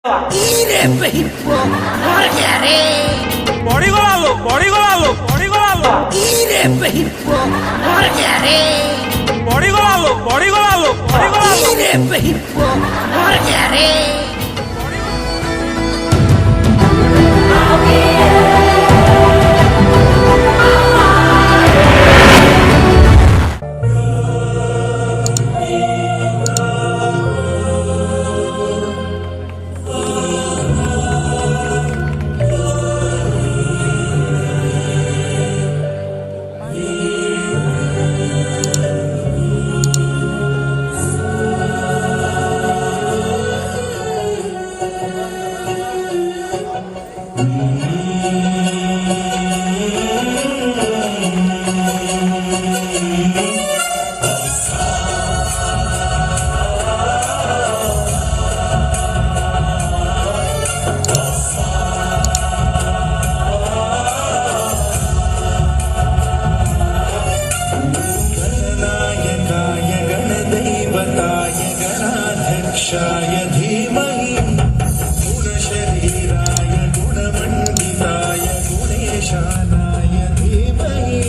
Ire Pippo, guardare! Borigolalo, borigolalo, borigolalo! Ire Pippo, guardare! Borigolalo, borigolalo, borigolalo! Ire Pippo, guardare! शाय धीमहि गुणशरीराय गुणमण्डिताय गुणेशानाय धीमहि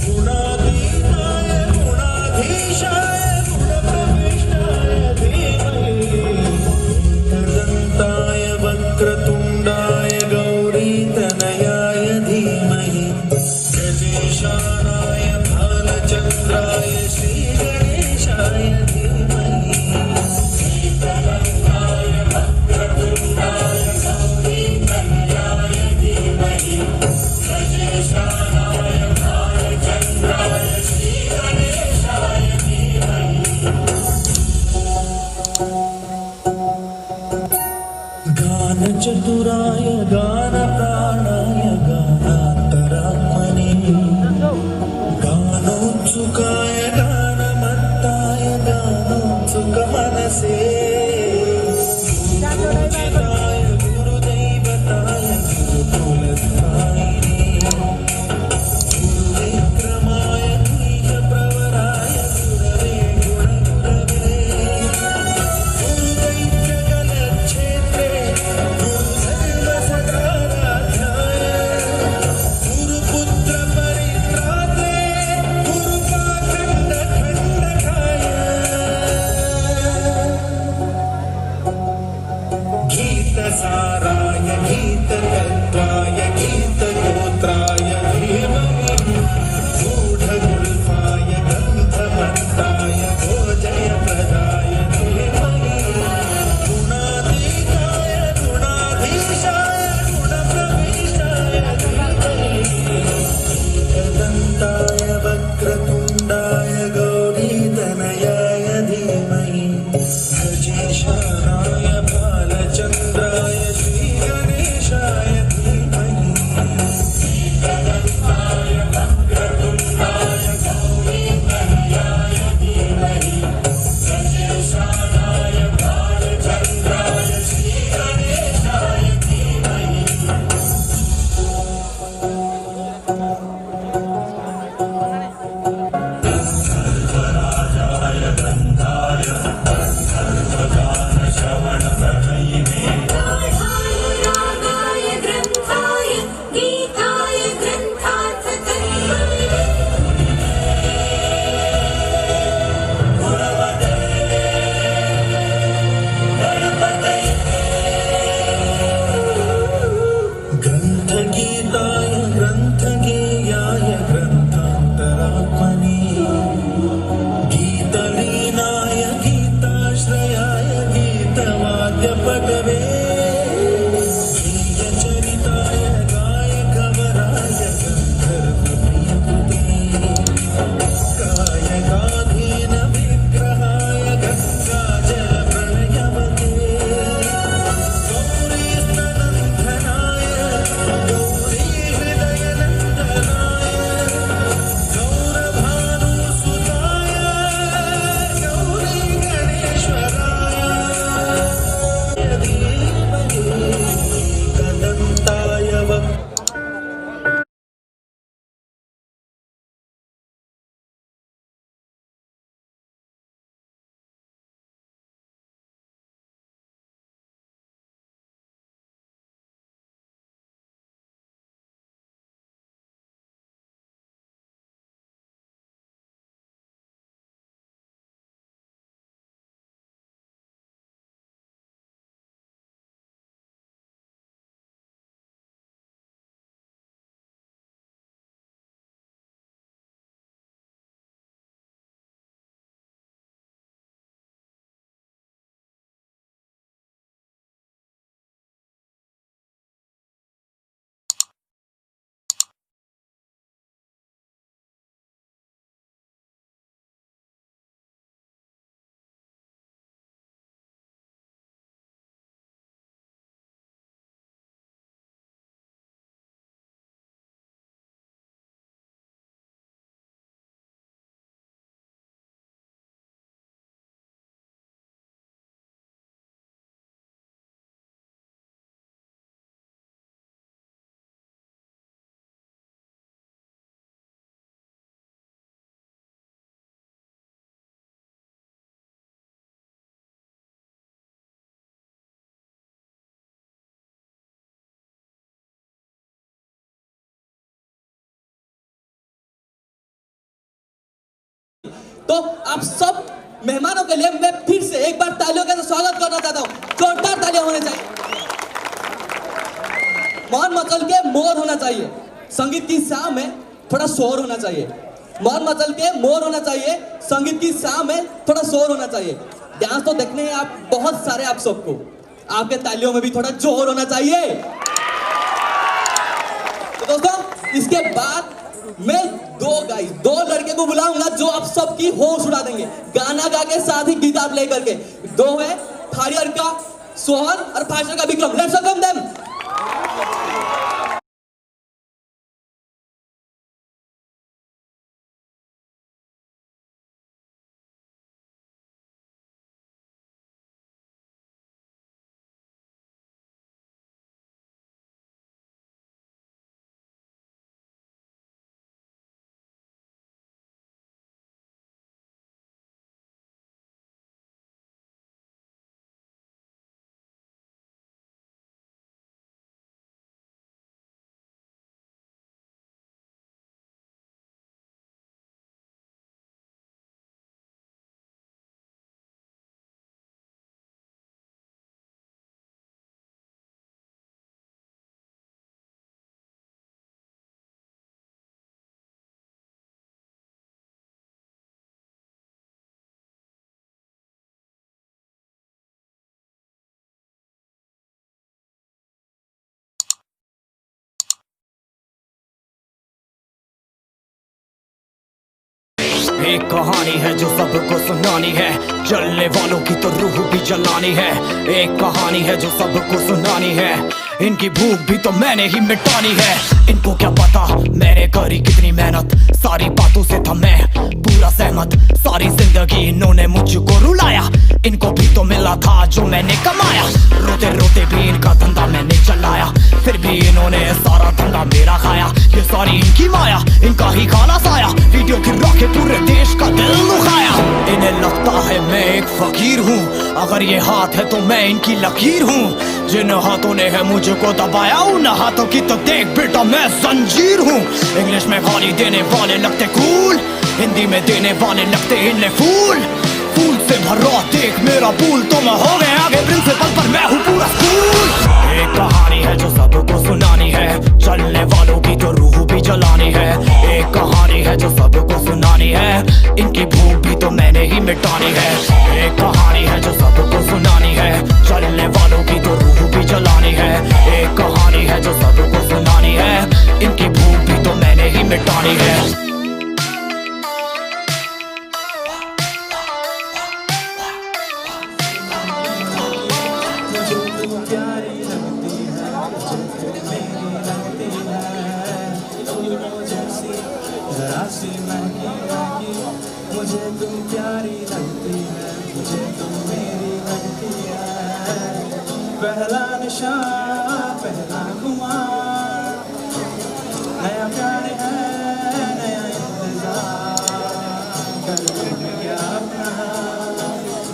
गुणातीताय गुणाधीशाय गुणप्रविष्टाय धीमहि एकदन्ताय वक्रतुण्डाय गौरीतनयाय धीमहि गजेशानाय भालचन्द्राय श्रीगणेशाय चतुराय गानप्राणाय गानान्तरात्मने गानोत्सुकाय गानमत्ताय गानोत्सुकमनसे गुरुचिताय गुरुदैवताय गुरुकुलस्थायिने गुरुविक्रमाय द्विजप्रवराय गुरवे गुणगुरवे गुरुदैत्यकलक्षेत्रे साराय गीततत्त्वाय गीतगोत्राय धीमहि गूढगुल्फाय गन्धमत्ताय भोजयप्रदाय धीमहि गुणातीताय गुणाधीशाय गुणप्रविष्टाय धीमहि एकदन्ताय वक्रतुण्डाय गौरीतनयाय धीमहि गजेशानाय भालचन्द्राय श्रीगणेशाय धीमहि एकदन्ताय वक्रतुण्डाय गौरीतनयाय धीमहि गजेशानाय भालचन्द्राय श्रीगणेशाय धीमहि सर्वराजाय ग्रन्थाय सर्वगानश्रवणप्रभयिने रागाय ग्रन्थाय गीताय ग्रन्थार्थतन्मये गुरवते गणपते ग्रन्थगीताय ग्रन्थगेयाय ग्रन्थान्तरात्मने गीतलीनाय गीताश्रयाय गीतवाद्यपटवे गीयचरिताय गायकवराय गन्धर्वप्रियकृते गायकाधीन विग्रहाय गङ्गाजलप्रलयवते गौरीस्तनन्दनाय गौरीहृदयनन्दनाय गौरभानुसुताय गौरीगणेश्वराय तो आप सब मेहमानों के लिए मैं फिर से एक बार तालियों के साथ स्वागत करना चाहता हूँ। जोरदार तालियां होने चाहिए। मौन मचल के मोर होना चाहिए। संगीत की शाम में थोड़ा शोर होना चाहिए। मौन मचल के मोर होना चाहिए। संगीत की शाम में थोड़ा शोर होना चाहिए। डांस तो देखने हैं आप बहुत सारे, आप सबको आपके तालियों में भी थोड़ा जोर होना चाहिए। तो दोस्तों, इसके बाद मैं दो लड़के को बुलाऊंगा जो आप सबकी होश उड़ा देंगे गाना गा के, साथ ही गिटार प्ले करके। दो है थारियर का सोहन और फाशर का विक्रम। Let's welcome them. एक कहानी है जो सबको सुनानी है, जलने वालों की तो रूह भी जलानी है। एक कहानी है जो सबको सुनानी है, इनकी भूख भी तो मैंने ही मिटानी है। इनको क्या पता मैंने करी कितनी मेहनत, सारी बातों से था मैं पूरा सहमत। सारी जिंदगी इन्होंने मुझको रुलाया, इनको भी तो मिला था जो मैंने कमाया। रोते रोते भी इनका धंधा मैंने चलाया, फिर भी इन्होंने सारा धंधा मेरा खाया। ये सारी इनकी माया, इनका ही खाना साया, वीडियो गिरा के पूरे देश का दिल दुखाया। इन्हें लगता है मैं एक फकीर हूँ, अगर ये हाथ है तो मैं इनकी लकीर हूँ। जिन हाथों ने है मुझको दबाया, उन हाथों की तो देख बेटा मैं जंजीर हूँ। इंग्लिश में गाली देने वाले लगते कूल, हिंदी में देने वाले लगते इन्हें फूल। फूल से भरा देख मेरा पूल, तो मैं हो गया आगे प्रिंसिपल पर मैं हूँ पूरा स्कूल। एक कहानी है जो सबको सुनानी है, चलने वालों की तो रूह भी जलानी है। एक कहानी है जो सबको सुनानी है, इनकी भूख भी तो मैंने ही मिटानी है। एक कहानी है जो सबको सुनानी है, चलने वालों की तो रूह भी जलानी है। एक कहानी है जो सबको सुनानी है, इनकी भूख भी तो मैंने ही मिटानी है। मुझे तुम प्यारी लगती है, मुझे तुम मेरी लगती है। पहला निशान पहला खुमार, नया प्यार है नया इंतजार। कर तुम क्या अपना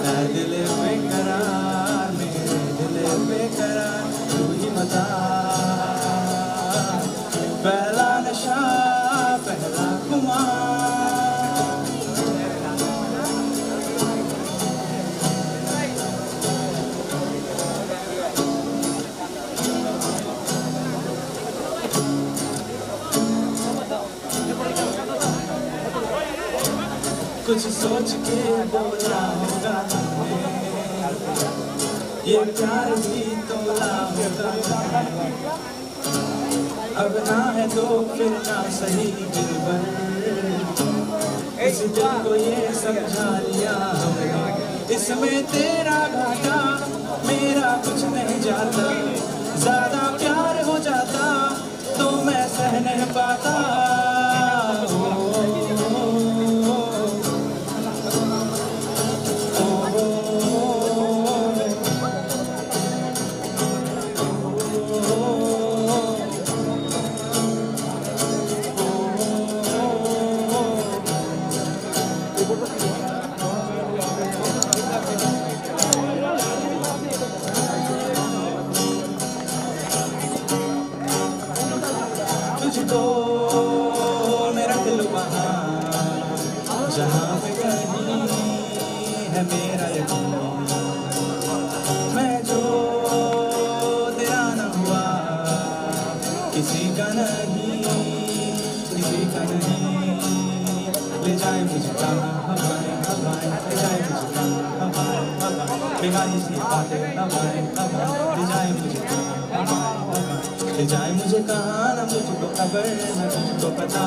है दिल बेकरार, मेरे दिल बेकरार तू ही बता। पहला नशा पहला खुमार, कुछ सोच के बोला होगा तुमने, ये प्यार भी तोला होगा तुमने। अब ना है तो फिर ना सही दिलबर, इस दिल को ये समझा लिया हमने। इसमें तेरा घाटा मेरा कुछ नहीं जाता, ज्यादा प्यार हो जाता तो मैं सह नहीं पाता। सारी सी बातें नवाएं ले जाए मुझे ले जाए मुझे कहाँ न मुझको खबर न मुझको पता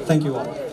Thank you all.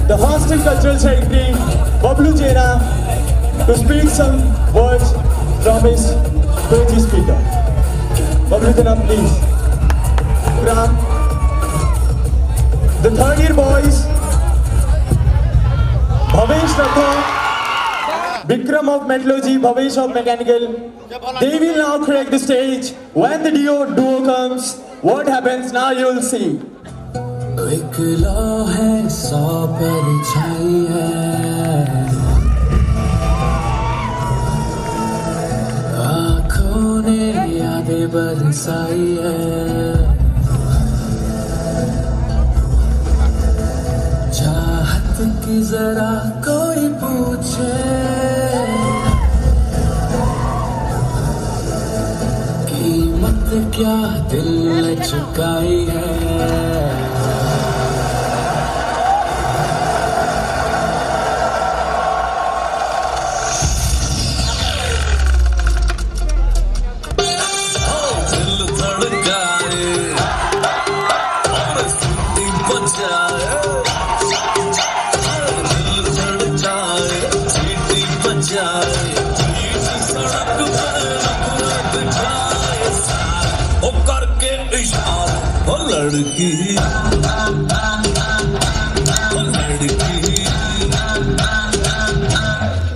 The Hostel Cultural Secretary, Bablu Jena, to speak some words from his Kochi speaker. Bablu Jena, please. Ram. The third year boys, Bhavesh Rathod, Vikram of Metallurgy, Bhavesh of Mechanical. They will now correct the stage. When the duo comes, what happens now you will see. Ikla है सौ परछाई है आँखों ने यादें बरसाई है चाहत की जरा कोई पूछे कीमत क्या दिल ने चुकाई है सड़क पर लड़की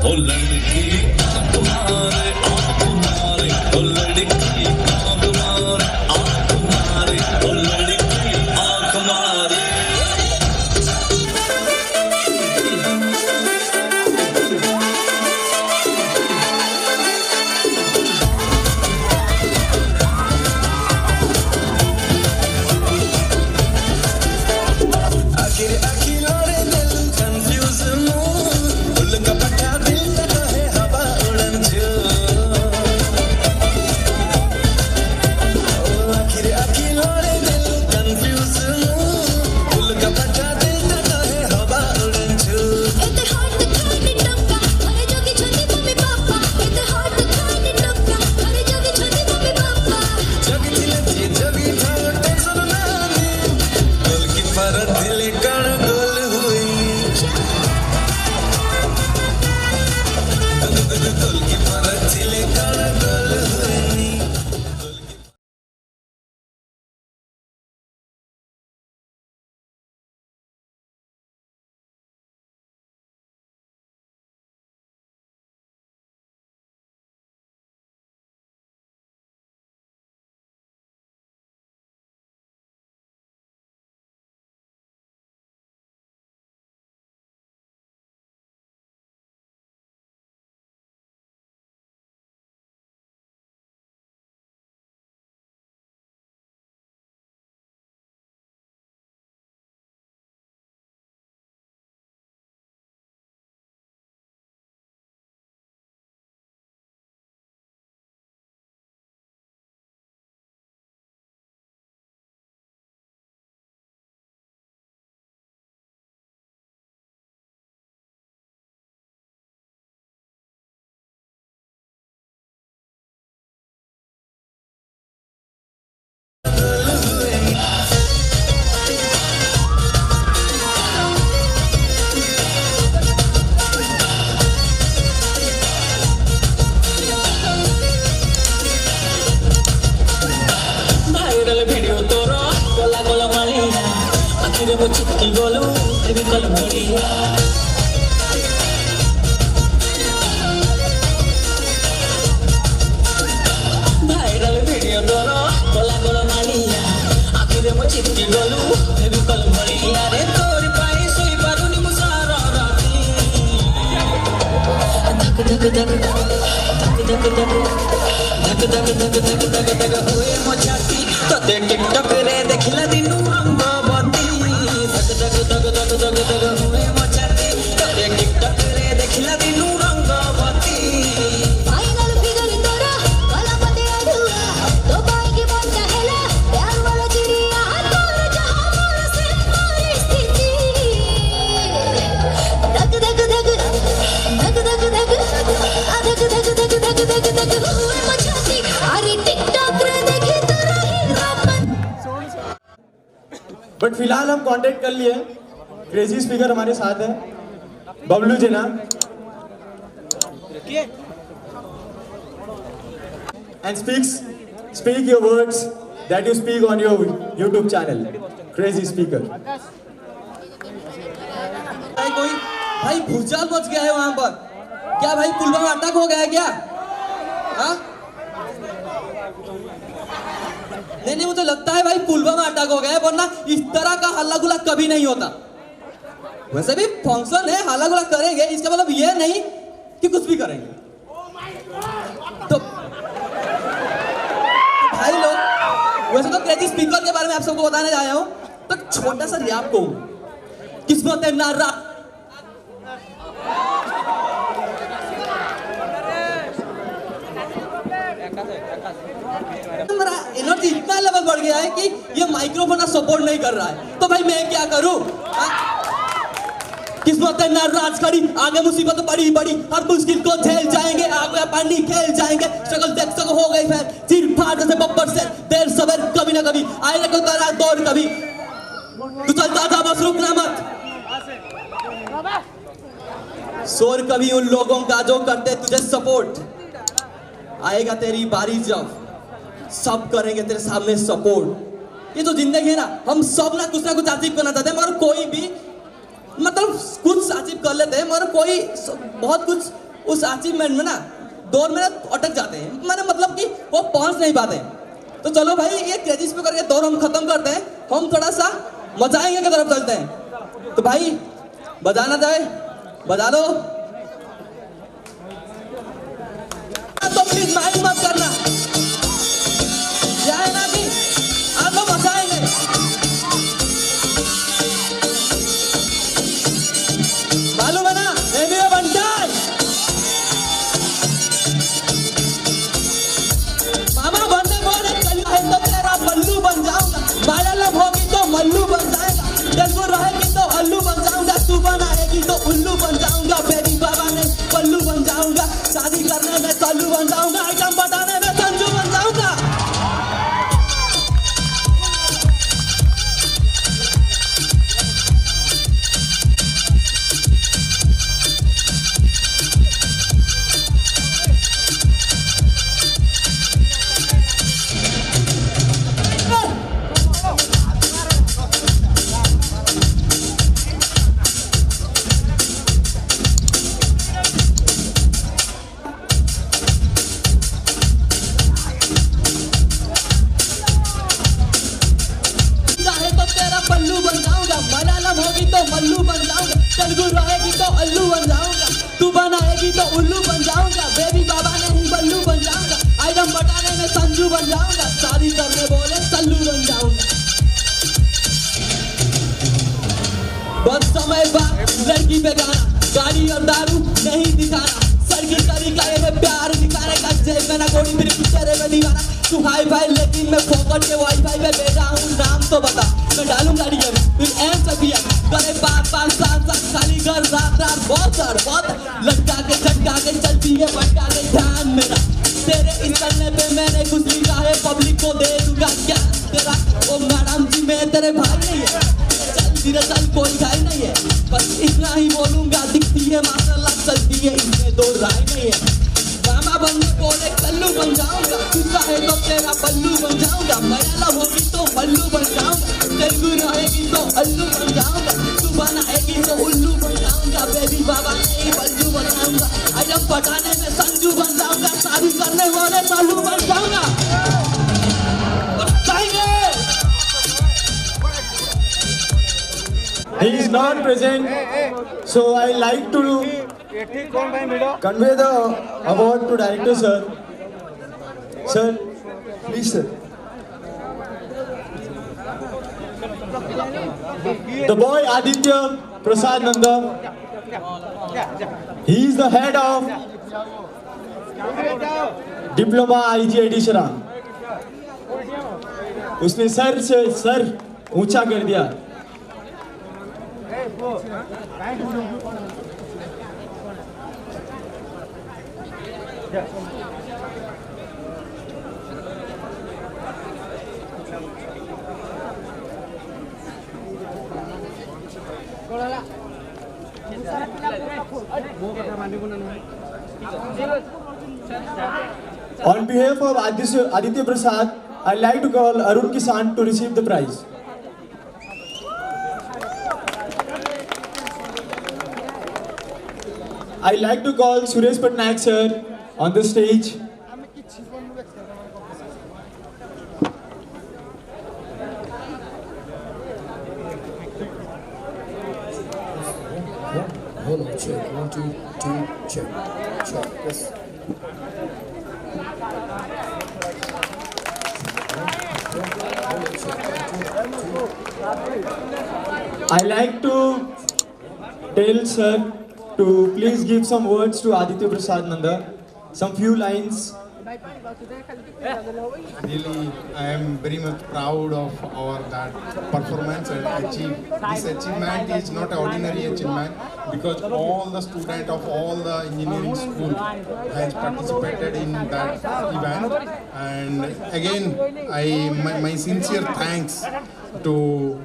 ओ लड़की तुम्हारे आँख मारे ओ लड़की आँख मारे आँख मारे ओ लड़की आँख मारे आखिर अखिलोरे दिल कंफ्यूज उलका पट्टा दिल तक है हवा उड़न जो आखिर अखिलोरे दिल कंफ्यूज उलका पट्टा दिल तक है हवा उड़न जो एते हार्ट खानी टक्का अरे जोगी छोटी मम्मी पापा एते हार्ट खानी टक्का अरे जोगी छोटी मम्मी पापा जगी दिले जी जगी थारो टेंशन नानी गोल की परत दिले कण गोल हुई गोल की परत दिले कण गोल हुई भाइरल वीडियो तोरो गोला गोला मालिया आखिर वो चिपकी गोलू तेरी कल बढ़िया भाइरल वीडियो तोरो गोला गोला मालिया आखिर वो चिपकी गोलू तेरी कल बढ़िया रे तोरी पाई सोई पारुनी मुसारा राती धक धक धक धक धक धक धक धक धक धक धक धक हुए मोछाती तते टिकटॉक रे देखिला दिनु अंगवती धक धक धक धक धक धक हुए मोछाती तते टिकटॉक रे देखिला दिनु अंगवती फाइनल फिगर तोरा वाला पते अड़ुआ तो बाई के मन चाहेला प्यार वाला चिड़िया तोरा जहां मोर से मारी स्थिति धक धक धक धक धक धक धक धक धक धक हुए मचाती अरे टिकटॉक रे देखे तोरा हीरोपन बट फिलहाल हम कांटेक्ट कर लिए क्रेजी स्पीकर हमारे साथ है बबलू जना and speak your words that you speak on your YouTube channel crazy speaker भाई कोई भाई भूचाल मच गया है वहां पर क्या भाई पुलवामा अटैक हो गया है क्या हाँ नहीं मुझे लगता है भाई पुलवामा अटैक हो गया है वरना इस तरह का हल्ला गुल्ला कभी नहीं होता वैसे भी फंक्शन है हल्ला गुल्ला करेंगे इसका मतलब ये नहीं कि कुछ भी करेंगे तो भाई लोग वैसे तो क्रेजी स्पीकर के बारे में आप सबको बताने आया हूं तो छोटा सा रैप कहूं किस्मत है नारा मेरा एनर्जी इतना लेवल बढ़ गया है कि ये माइक्रोफोन सपोर्ट नहीं कर रहा है तो भाई मैं क्या करूं किस्मत है नाराज खड़ी आगे मुसीबत बड़ी बड़ी हर मुश्किल को झेल जाएंगे आग में पानी खेल जाएंगे स्ट्रगल देख सको हो गई फैल सिर फाड़ जैसे बब्बर से देर सवेर कभी ना कभी आएगा को तारा दौर कभी तू चलता जा बस रुकना मत शोर कभी उन लोगों का जो करते तुझे सपोर्ट आएगा तेरी बारी जब सब करेंगे तेरे सामने सपोर्ट ये जो जिंदगी है ना, हम सब ना कुछ अचीव करना चाहते हैं, मगर कोई भी मतलब कुछ अचीव कर लेते हैं, मगर कोई बहुत कुछ उस अचीवमेंट में ना दौर में अटक जाते हैं, मैंने मतलब कि वो पहुंच नहीं पाते। तो चलो भाई, ये क्रेजिस पे करके दौर हम खत्म करते हैं, हम थोड़ा सा मचाएंगे की तरफ चलते हैं। तो भाई बजाना जाए, बजा दो। तो प्लीज माइंड मत करना, जाए ना कि आप लोग मचाएंगे। मालूम है ना, एमबीए बनकर मामा बनने बोले चलना है तो तेरा बल्लू बन जाऊंगा, माया लब होगी तो मल्लू बन जाएगा, तेलुगु रहेगी तो अल्लू बन जाऊंगा, तू बनाएगी तो उल्लू बन जाऊंगा, बेबी बाबा ने पल्लू बन जाऊंगा, शादी करने में सल्लू बन जाऊंगा, आइटम बताने में संजू बन जाऊंगा। चाहे तो तेरा पल्लू बन जाऊंगा, मलयालम होगी तो मल्लू बन जाऊंगा, तेलुगु रहेगी तो अल्लू बन जाऊंगा, तू बनाएगी तो उल्लू बन जाऊंगा, बेबी बाबा नहीं बल्लू बन जाऊंगा, आइटम बताने में संजू बन जाऊंगा, शादी करने बोले सल्लू बन जाऊंगा। बहुत समय बाद लड़की पे गाना, गाड़ी और दारू नहीं दिखाना, सर की तरीका ये प्यार दिखाने का, जेब में ना कोड़ी मेरे तेरे में दीवाना, तू हाई फाई लेकिन मैं फोकट के वाईफाई पे भेजा हूँ, नाम तो बता मैं डालूंगा डीएम फिर एम से भी करे 5-5 साल खाली घर रात रात बहुत लटका के झटका के चलती है भटका के ध्यान मेरा, तेरे इस करने पे मैंने कुछ लिखा है, पब्लिक को दे दूंगा क्या तेरा, ओ मैडम जी मैं तेरे भाई नहीं है, चल धीरे चल कोई भाई नहीं है, बस इतना ही बोलूंगा, दिखती है माशाल्लाह चलती है, इसमें दो राय नहीं है, मामा बनने बोले कल्लू बन जाऊंगा, तू चाहे तो तेरा बल्लू बन जाऊंगा, मलयालम होगी तो मल्लू बन जाऊंगा, तेलुगु रहेगी तो अल्लू बन जाऊंगा, तू बनाएगी तो उल्लू बन जाऊंगा, बेबी बाबा नहीं बल्लू बन जाऊंगा, आइटम पटाने में संजू बन जाऊंगा, शादी करने वाले सालू बन जाऊंगा। He is not present, so I like to convey the award to director sir. Sir, please sir. The boy Aditya Prasad Nanda, he is the head of Diploma IGIT Shran. उसने सर से sir ऊंचा कर दिया। On behalf of Aditya Prasad, I'd like to call Arun Kisan to receive the prize. I'd like to call Suresh Patnaik sir on the stage. Hold on, check. 1, 2, 2, check. Check. Yes. I like to tell sir to please give some words to Aditya Prasad Nanda, some few lines. Really, I am very much proud of our that performance and achieve. This achievement is not an ordinary achievement because all the students of all the engineering school has participated in that event. And again, my sincere thanks to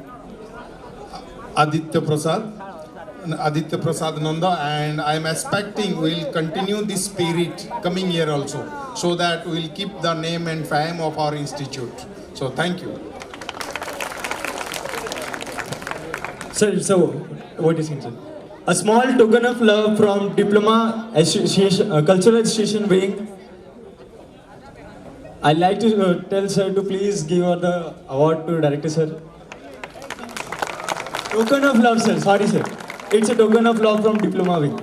Aditya Prasad Nanda, and I am expecting we'll continue this spirit coming year also, so that we'll keep the name and fame of our institute. So thank you. So what is it, sir? A small token of love from Diploma Association, Cultural Association wing. I'd like to tell sir to please give her the award to director sir. Token of love, sir. Sorry, sir. It's a token of love from Diploma wing.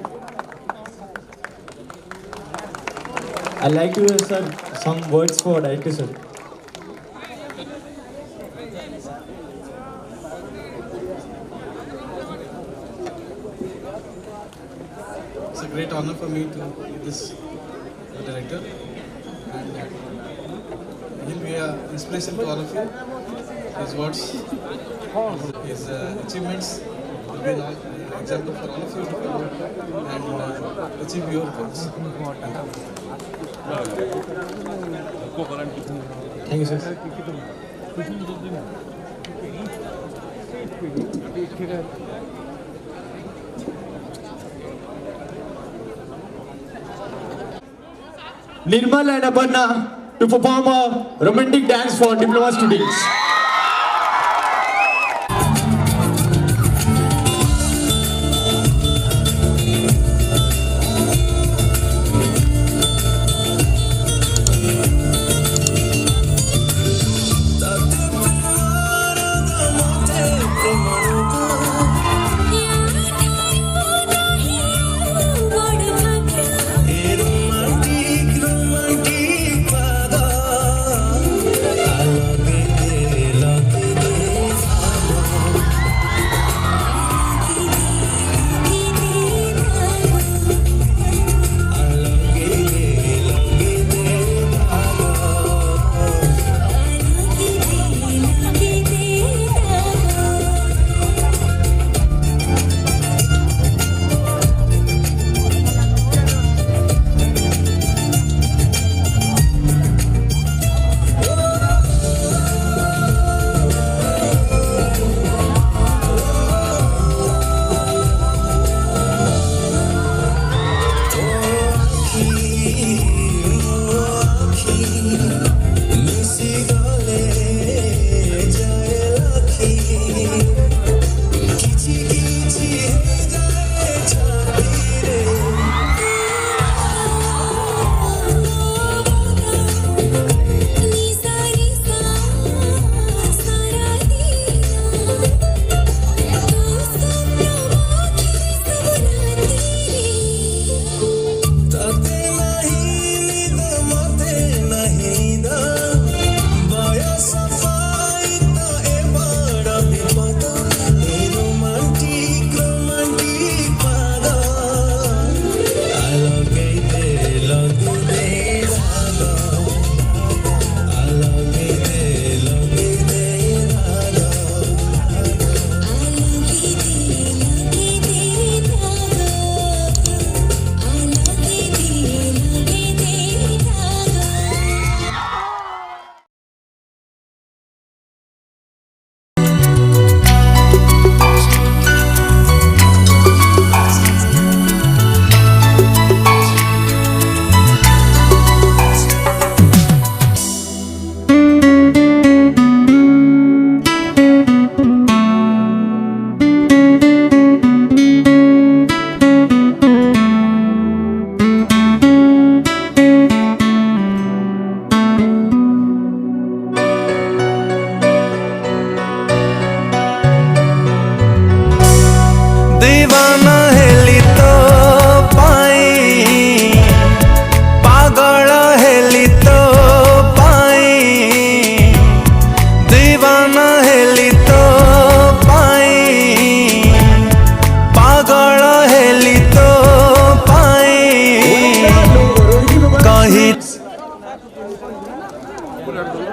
I'd like to sir some words for director sir. It's a great honor for me to be this director, and he'll be an inspiration to all of you. His words, his achievements will be an example for all of you to follow and achieve your goals. Thank you, sir. Nirmal and Aparna to perform a romantic dance for diploma students.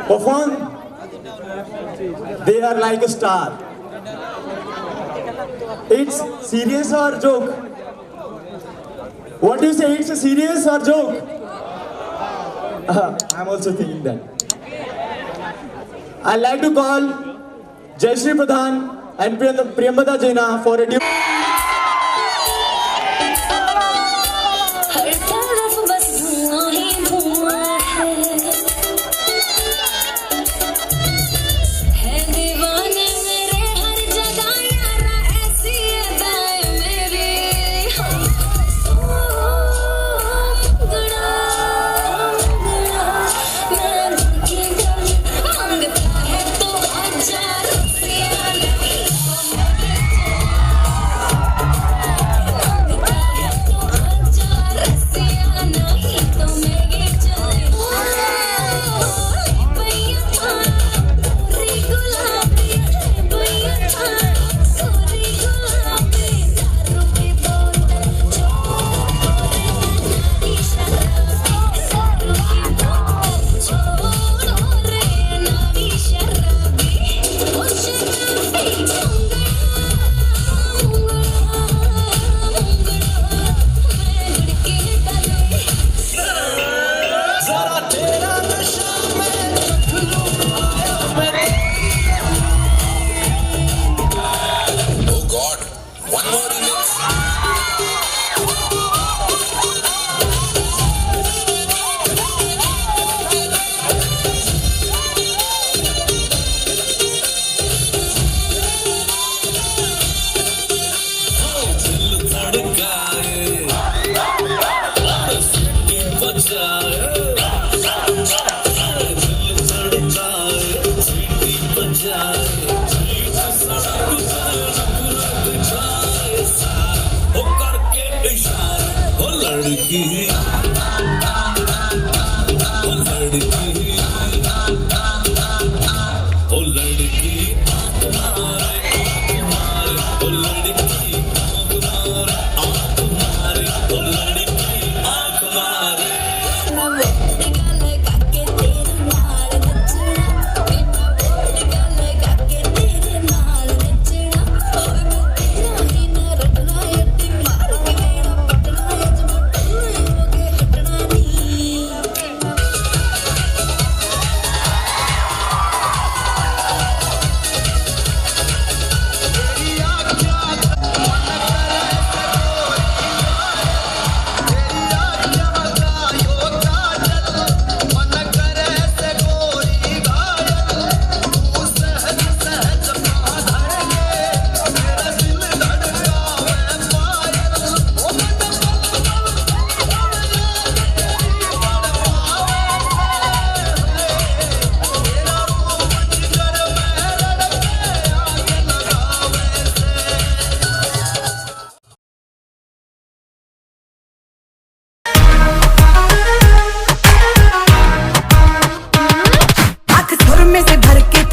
Perform. They are like a star. It's serious or joke? What do you say? It's a serious or joke? I'm also thinking that. I'd like to call Jayashree Pradhan and Priyambada Jaina for a duet. हर तरफ बस धुआं ही धुआं है दीवाने मेरे हर जगह यारा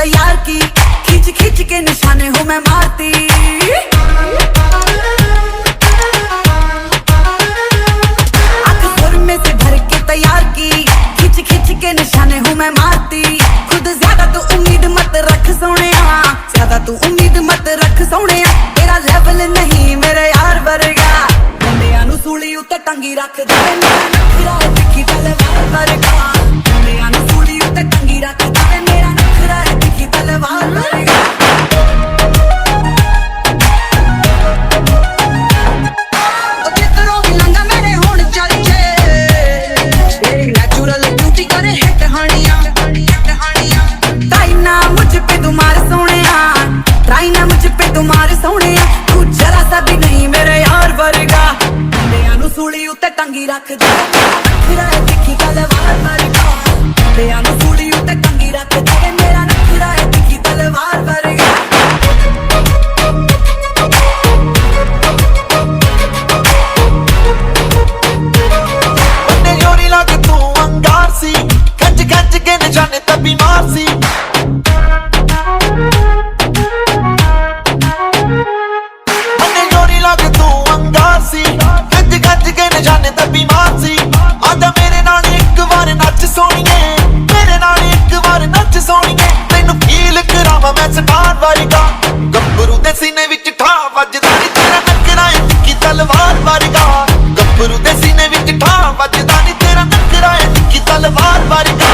तैयार की, खींच खींच के निशाने हूँ मैं मारती। आंख सुर में से भर के तैयार की, खींच खींच के निशाने हूँ मैं मारती। खुद ज्यादा तू उम्मीद मत रख सोनिया, ज्यादा तू उम्मीद मत रख सोनिया। तेरा लेवल नहीं मेरे यार वर्गा, मुंडियां नू सूली उत्ते टंगी रख दे। मेरा नखरा है तिखी तलवार वर्गा, मुंडियां नू सूली उत्ते टंगी रख दे। मेरा नखरा है तिखी तलवार वर्गा। ओ जितरों भी लंगा मेरे होण चल जे, तेरी नेचुरल ब्यूटी करे हिट हानिया। ट्राई ना मुझ पे तुम्हारे सोनिया, ट्राई ना मुझ पे तुम्हारे सोनिया। तू जरा सा भी नहीं मेरे यार वर्गा, मुंडियां नू सूली उत्ते टंगी रख दे। नखरा है तिखी तलवार वर्गा, मुंडियां नू सूली उत्ते टंगी रख दे। मेरा नखरा है तिखी तलवार वर्गा। ਬੰਨੇ ਜੋਰੀ ਲਾ ਕੇ ਤੂੰ ਅੰਗਾਰ ਸੀ, ਖੱਜ ਖੱਜ ਕੇ ਨਿਸ਼ਾਨੇ ਤੇ ਬਿਮਾਰ ਸੀ। ਬੰਨੇ ਜੋਰੀ ਲਾ ਕੇ ਤੂੰ ਅੰਗਾਰ ਸੀ, ਖੱਜ ਖੱਜ ਕੇ ਨਿਸ਼ਾਨੇ ਤੇ ਬਿਮਾਰ ਸੀ। ਆਜਾ ਮੇਰੇ ਨਾਲ ਇੱਕ ਵਾਰ ਨੱਚ ਸੋਣੀਏ, ਮੇਰੇ ਨਾਲ ਇੱਕ ਵਾਰ ਨੱਚ ਸੋਣੀਏ। ਤੈਨੂੰ ਫੀਲ ਕਰਾਵਾਂ ਮੈਂ ਸਟਾਰ ਵਰਗਾ, ਗੱਭਰੂ ਦੇ ਸੀਨੇ ਵਿੱਚ ਠਾ ਵੱਜਦਾ ਨੀ ਤੇਰਾ ਨਖਰਾ ਏ ਤਿੱਖੀ ਤਲਵਾਰ ਵਰਗਾ। ਗੱਭਰੂ ਦੇ ਸੀਨੇ ਵਿੱਚ ਠਾ ਵੱਜਦਾ ਨੀ ਤੇਰਾ ਨਖਰਾ ਏ ਤਿੱਖੀ ਤਲਵਾਰ ਵਰਗਾ।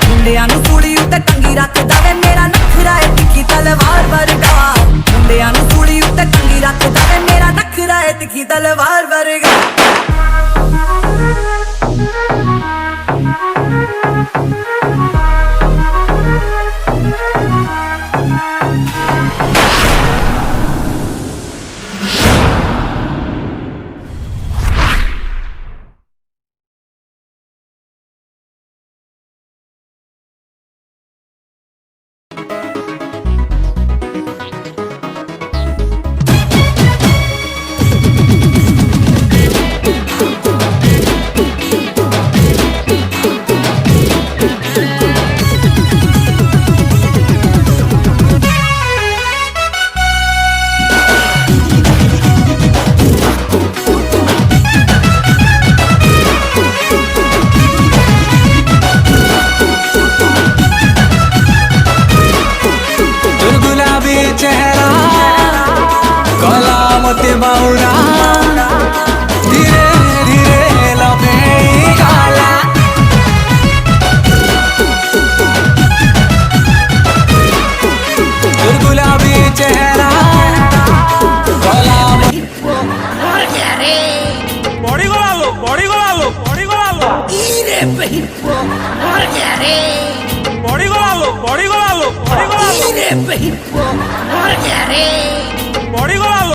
ਮੁੰਡਿਆਂ ਨੂੰ ਸੂਲੀ ਉੱਤੇ ਟੰਗੀ ਰੱਖਦਾ ਵੇ, ਮੇਰਾ ਨਖਰਾ ਏ ਤਿੱਖੀ ਤਲਵਾਰ ਵਰਗਾ। ਮੁੰਡਿਆਂ ਨੂੰ ਸੂਲੀ ਉੱਤੇ ਟੰਗੀ ਰੱਖਦਾ ਵੇ, ਮੇਰਾ ਨਖਰਾ ਏ ਤਿੱਖੀ ਤਲਵਾਰ ਵਰਗਾ। बाउरा धीरे धीरे लबे गाला। गुलाबी चेहरा गला बॉडी गला लो, बॉडी गला लो, बॉडी गला लो। इरे पहिपो मर गया रे, बॉडी गला लो, बॉडी गला लो, बॉडी गला लो। इरे पहिपो मर गया रे।